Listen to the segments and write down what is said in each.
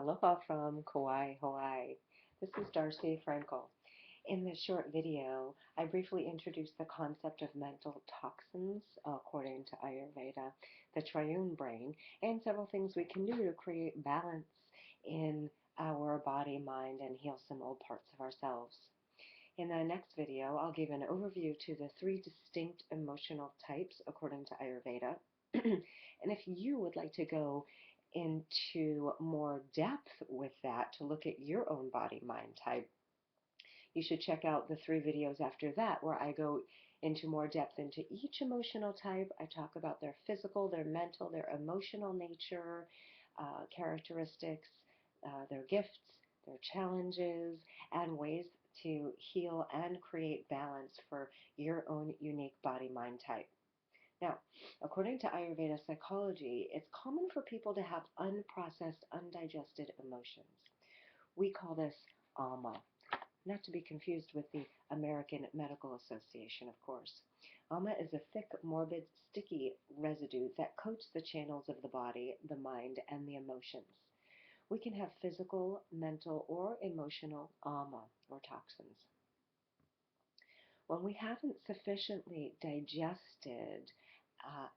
Aloha from Kauai, Hawaii. This is Darci Frankel. In this short video, I briefly introduced the concept of mental toxins according to Ayurveda, the triune brain, and several things we can do to create balance in our body, mind, and heal some old parts of ourselves. In the next video, I'll give an overview to the 3 distinct emotional types according to Ayurveda. And if you would like to go into more depth with that to look at your own body mind type, you should check out the 3 videos after that where I go into more depth into each emotional type. I talk about their physical, their mental, their emotional nature, characteristics, their gifts, their challenges, and ways to heal and create balance for your own unique body mind type. Now, according to Ayurveda psychology, it's common for people to have unprocessed, undigested emotions. We call this ama, not to be confused with the American Medical Association, of course. Ama is a thick, morbid, sticky residue that coats the channels of the body, the mind, and the emotions. We can have physical, mental, or emotional ama, or toxins. When we haven't sufficiently digested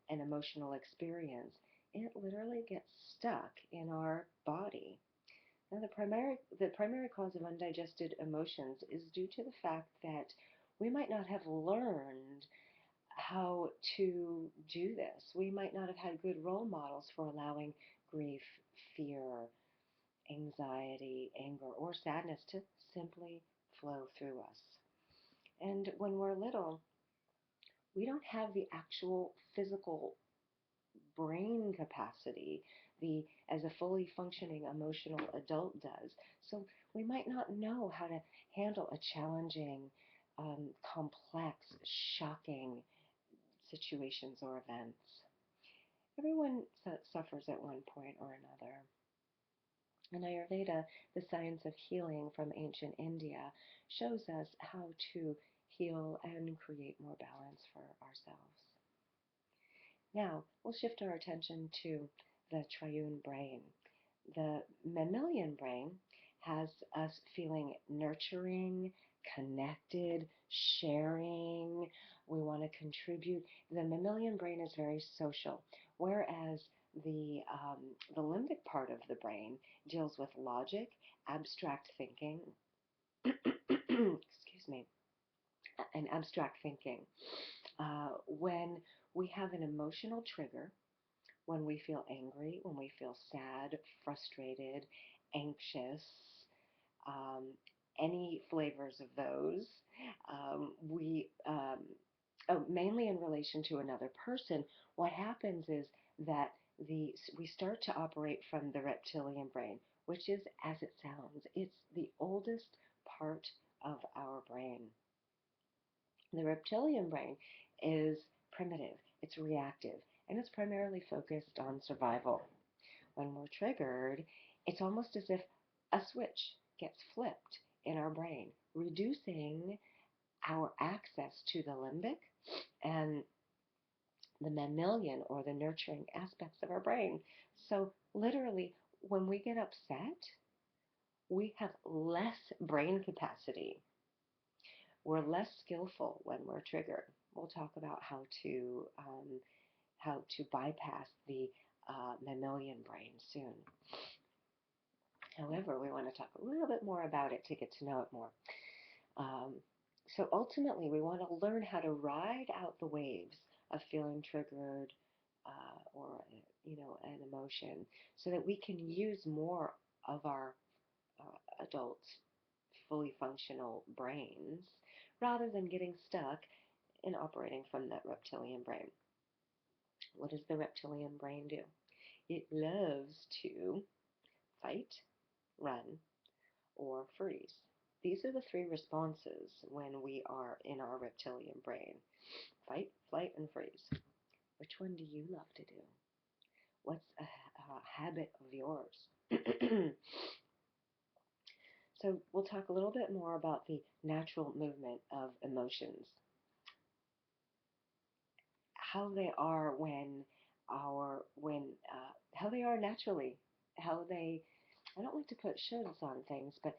an emotional experience, it literally gets stuck in our body. Now, the primary cause of undigested emotions is due to the fact that we might not have learned how to do this. We might not have had good role models for allowing grief, fear, anxiety, anger, or sadness to simply flow through us. And when we're little, we don't have the actual physical brain capacity as a fully functioning emotional adult does. So we might not know how to handle a challenging, complex, shocking situations or events. Everyone suffers at one point or another. In Ayurveda, the science of healing from ancient India shows us how to heal and create more balance for ourselves. Now, we'll shift our attention to the triune brain. The mammalian brain has us feeling nurturing, connected, sharing. We want to contribute. The mammalian brain is very social, whereas the limbic part of the brain deals with logic, abstract thinking, excuse me, and abstract thinking. When we have an emotional trigger, when we feel angry, when we feel sad, frustrated, anxious, um, any flavors of those, mainly in relation to another person, what happens is that we start to operate from the reptilian brain, which is, as it sounds, it's the oldest part of our brain. The reptilian brain is primitive, it's reactive, and it's primarily focused on survival. When we're triggered, it's almost as if a switch gets flipped in our brain, reducing our access to the limbic and the mammalian or the nurturing aspects of our brain. So literally, when we get upset, we have less brain capacity. We're less skillful when we're triggered. We'll talk about how to bypass the mammalian brain soon. However, we want to talk a little bit more about it to get to know it more. So ultimately, we want to learn how to ride out the waves of feeling triggered or an emotion, so that we can use more of our adult, fully functional brains rather than getting stuck in operating from that reptilian brain. What does the reptilian brain do? It loves to fight, run, or freeze. These are the 3 responses when we are in our reptilian brain. Fight, flight, and freeze. Which one do you love to do? What's a habit of yours? So we'll talk a little bit more about the natural movement of emotions. How they are how they are naturally, how they I don't like to put shoulds on things, but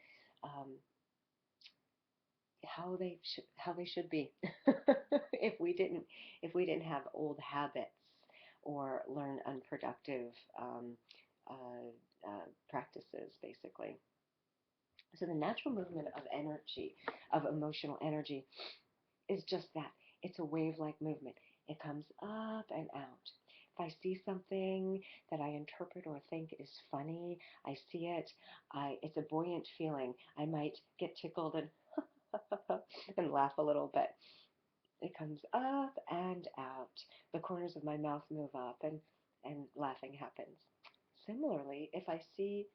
how they should be. if we didn't if we didn't have old habits or learn unproductive practices, basically. So the natural movement of energy, of emotional energy, is just that. It's a wave-like movement. It comes up and out. If I see something that I interpret or think is funny, I see it, it's a buoyant feeling. I might get tickled and and laugh a little bit. It comes up and out. The corners of my mouth move up and laughing happens. Similarly, if I see,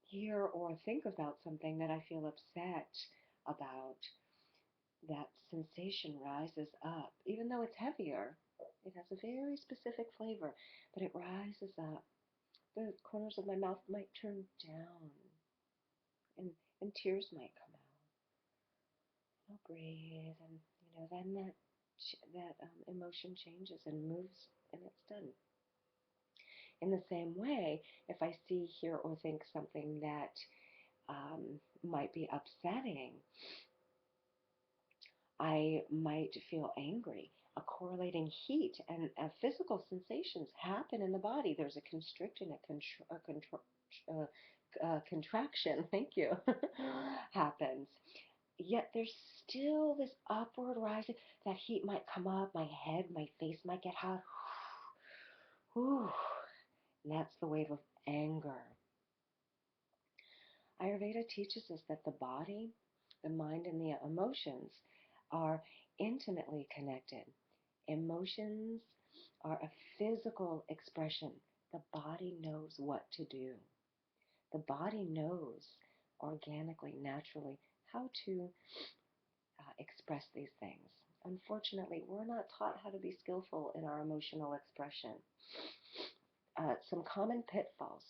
hear, or think about something that I feel upset about, that sensation rises up. Even though it's heavier, it has a very specific flavor, but it rises up. The corners of my mouth might turn down, and, and tears might come out. I'll breathe, and then that emotion changes and moves, and it's done. In the same way, if I see, hear, or think something that might be upsetting, I might feel angry. A correlating heat and physical sensations happen in the body. There's a constriction, contraction, thank you, happens. Yet there's still this upward rising. That heat might come up, my head, my face might get hot. Whew. And that's the wave of anger. Ayurveda teaches us that the body, the mind, and the emotions are intimately connected. Emotions are a physical expression. The body knows what to do. The body knows organically, naturally, how to express these things. Unfortunately, we're not taught how to be skillful in our emotional expression. Some common pitfalls.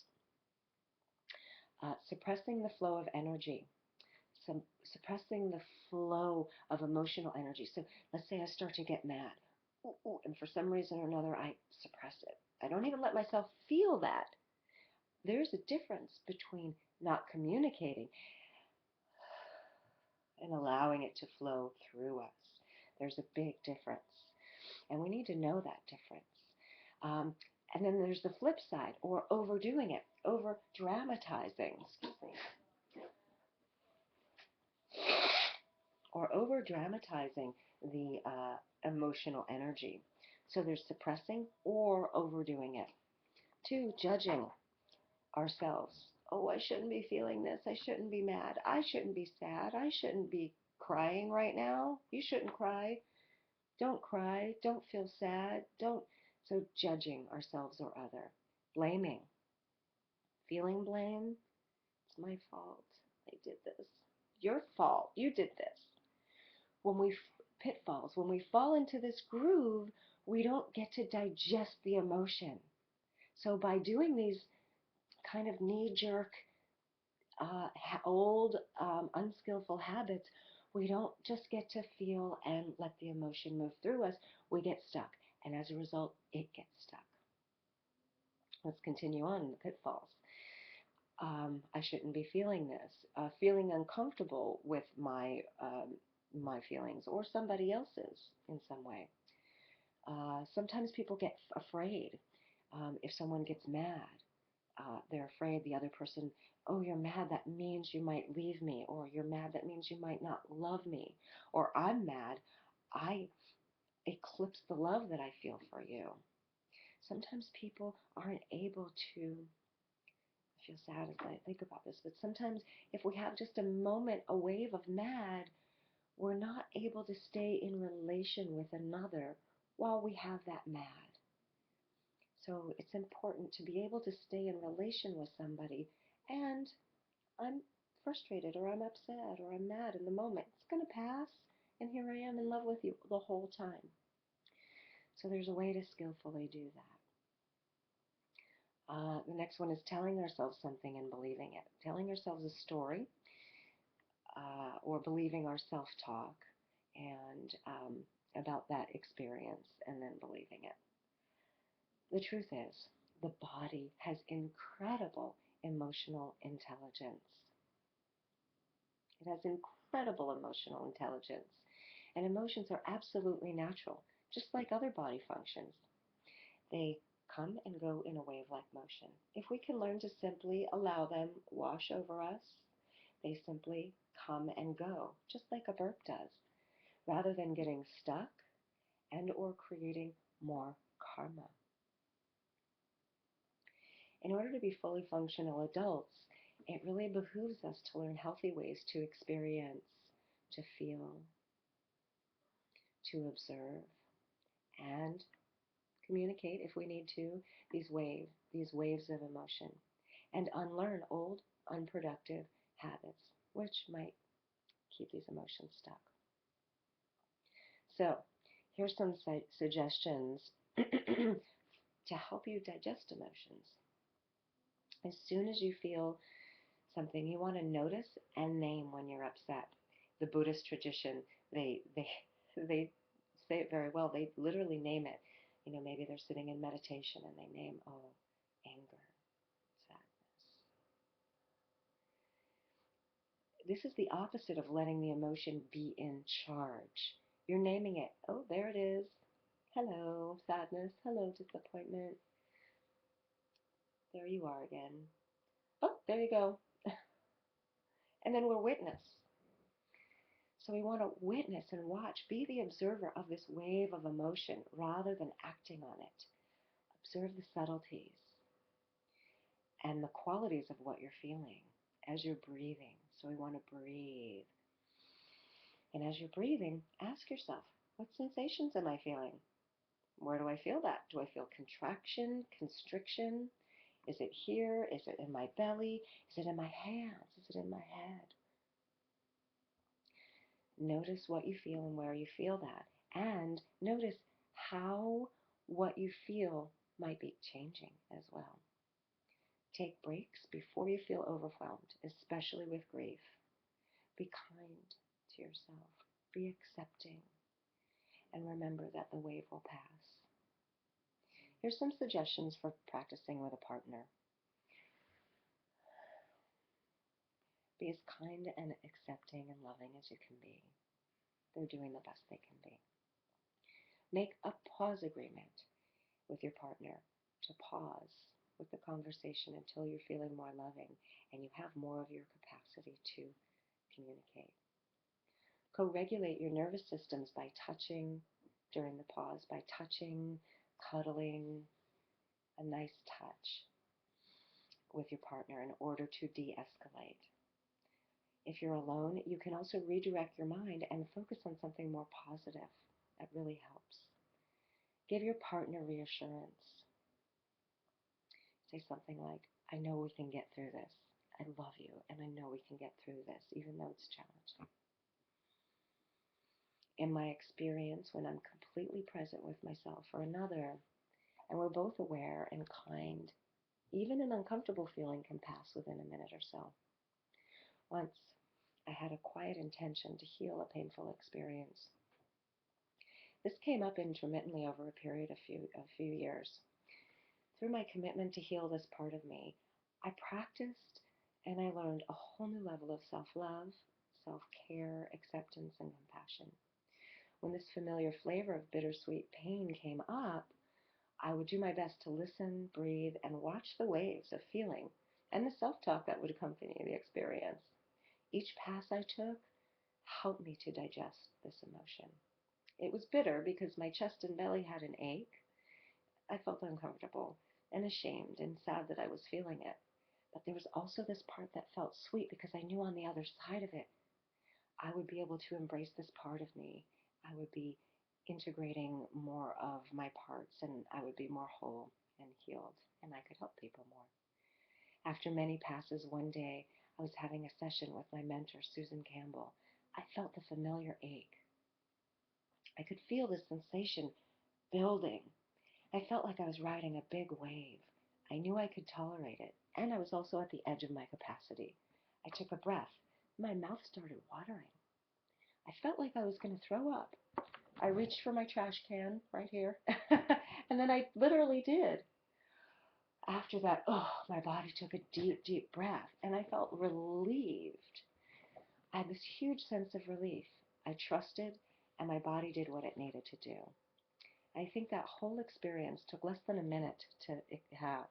Suppressing the flow of energy. Suppressing the flow of emotional energy. So let's say I start to get mad. And for some reason or another, I suppress it. I don't even let myself feel that. There's a difference between not communicating and allowing it to flow through us. There's a big difference. And we need to know that difference. And then there's the flip side, or overdoing it, over dramatizing, or over dramatizing the emotional energy. So there's suppressing or overdoing it. 2, judging ourselves. Oh, I shouldn't be feeling this. I shouldn't be mad. I shouldn't be sad. I shouldn't be crying right now. You shouldn't cry. Don't cry. Don't feel sad. Don't. So judging ourselves or other. Blaming. Feeling blame. It's my fault. I did this. Your fault. You did this. When we pitfalls, when we fall into this groove, we don't get to digest the emotion. So by doing these kind of knee-jerk, old, unskillful habits, we don't just get to feel and let the emotion move through us. We get stuck, and as a result, it gets stuck. Let's continue on the pitfalls. I shouldn't be feeling this. Feeling uncomfortable with my feelings or somebody else's in some way. Sometimes people get afraid. If someone gets mad, they're afraid the other person, oh, you're mad, that means you might leave me, or you're mad, that means you might not love me, or I'm mad, I eclipse the love that I feel for you. Sometimes people aren't able to, I feel sad as I think about this, but sometimes if we have just a moment, a wave of mad, we're not able to stay in relation with another while we have that mad. So it's important to be able to stay in relation with somebody, and I'm frustrated or I'm upset or I'm mad in the moment. It's going to pass, and here I am in love with you the whole time. So there's a way to skillfully do that. The next one is telling ourselves something and believing it. Telling ourselves a story or believing our self-talk and about that experience and then believing it. The truth is, the body has incredible emotional intelligence. It has incredible emotional intelligence. And emotions are absolutely natural, just like other body functions. They come and go in a wave-like motion. If we can learn to simply allow them wash over us, they simply come and go, just like a burp does, rather than getting stuck and or creating more karma. In order to be fully functional adults, it really behooves us to learn healthy ways to experience, to feel, to observe, and communicate if we need to, these waves of emotion, and unlearn old, unproductive habits, which might keep these emotions stuck. So, here's some suggestions to help you digest emotions. As soon as you feel something, you want to notice and name when you're upset. The Buddhist tradition, they say it very well. They literally name it. You know, maybe they're sitting in meditation and they name, oh, anger, sadness. This is the opposite of letting the emotion be in charge. You're naming it. Oh, there it is. Hello, sadness. Hello, disappointment. There you are again. Oh, there you go. And then we're witness. So we want to witness and watch, be the observer of this wave of emotion rather than acting on it. Observe the subtleties and the qualities of what you're feeling as you're breathing. So we want to breathe. And as you're breathing, ask yourself, what sensations am I feeling? Where do I feel that? Do I feel contraction, constriction? Is it here? Is it in my belly? Is it in my hands? Is it in my head? Notice what you feel and where you feel that. And notice how what you feel might be changing as well. Take breaks before you feel overwhelmed, especially with grief. Be kind to yourself. Be accepting. And remember that the wave will pass. Here's some suggestions for practicing with a partner. Be as kind and accepting and loving as you can be. They're doing the best they can be. Make a pause agreement with your partner to pause with the conversation until you're feeling more loving and you have more of your capacity to communicate. Co-regulate your nervous systems by touching during the pause, by touching, cuddling, a nice touch with your partner in order to de-escalate. If you're alone, you can also redirect your mind and focus on something more positive. That really helps. Give your partner reassurance. Say something like, I know we can get through this. I love you, and I know we can get through this, even though it's challenging. In my experience, when I'm completely present with myself or another, and we're both aware and kind, even an uncomfortable feeling can pass within a minute or so. Once, I had a quiet intention to heal a painful experience. This came up intermittently over a period of a few years. Through my commitment to heal this part of me, I practiced and I learned a whole new level of self-love, self-care, acceptance, and compassion. When this familiar flavor of bittersweet pain came up, I would do my best to listen, breathe, and watch the waves of feeling and the self-talk that would accompany the experience. Each pass I took helped me to digest this emotion. It was bitter because my chest and belly had an ache. I felt uncomfortable and ashamed and sad that I was feeling it. But there was also this part that felt sweet because I knew on the other side of it, I would be able to embrace this part of me. I would be integrating more of my parts and I would be more whole and healed and I could help people more. After many passes, one day I was having a session with my mentor, Susan Campbell. I felt the familiar ache. I could feel the sensation building. I felt like I was riding a big wave. I knew I could tolerate it, and I was also at the edge of my capacity. I took a breath. My mouth started watering. I felt like I was going to throw up. I reached for my trash can right here, and then I literally did. after that, oh, my body took a deep, deep breath, and I felt relieved. I had this huge sense of relief. I trusted, and my body did what it needed to do. I think that whole experience took less than a minute to have.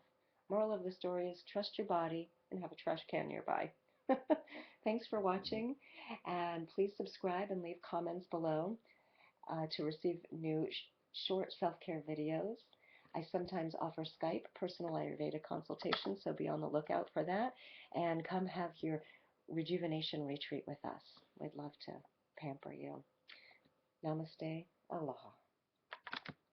Moral of the story is trust your body and have a trash can nearby. Thanks for watching, and please subscribe and leave comments below to receive new short self-care videos. I sometimes offer Skype personal Ayurveda consultations, so be on the lookout for that. And come have your rejuvenation retreat with us. We'd love to pamper you. Namaste. Aloha.